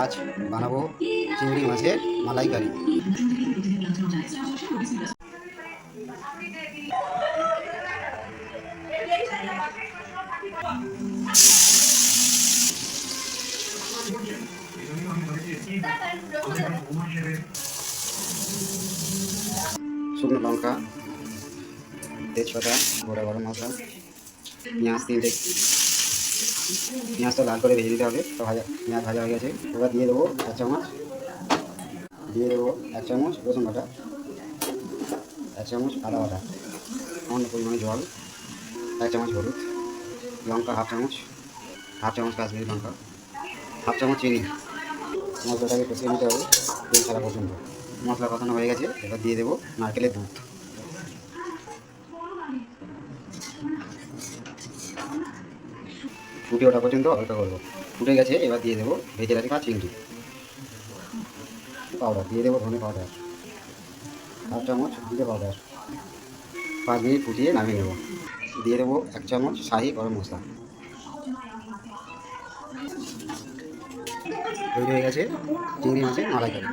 আজ বানাবো চিংড়ি মাছের মালাইকারি। শুকনো লঙ্কা, তেজপাতা, গোটা গরম মশলা, পেঁয়াজ তিনটে। পেঁয়াজটা লাল করে ভেজে দিতে হবে। তো পেঁয়াজ ভাজা হয়ে গেছে। এবার দিয়ে দেবো 1 চামচ, দিয়ে দেবো 1 চামচ রসুন বাটা, 1 চামচ আদা বাটা, সামান্য পরিমাণে জল, 1 চামচ হলুদ, লঙ্কা হাফ চামচ কাশ্মীরি লঙ্কা, হাফ চামচ চিনি। মশলাটাকে কষিয়ে নিতে হবে তেল ছাড়া পর্যন্ত। মশলা কষানো হয়ে গেছে। এবার দিয়ে দেবো নারকেলের দুধ। ফুটে ওঠা পর্যন্ত অপেক্ষা করবো। ফুটে গেছে। এবার দিয়ে দেবো ভেজে রাখা চিংড়ি পাউডার, দিয়ে দেবো ধনে পাউডার, হাফ চামচ জিরে পাউডার। 5 মিনিট ফুটিয়ে নামিয়ে নেব। দিয়ে দেবো 1 চামচ শাহি গরম মশলা। তৈরি হয়ে গেছে চিংড়ি মাছের মালাইকারি।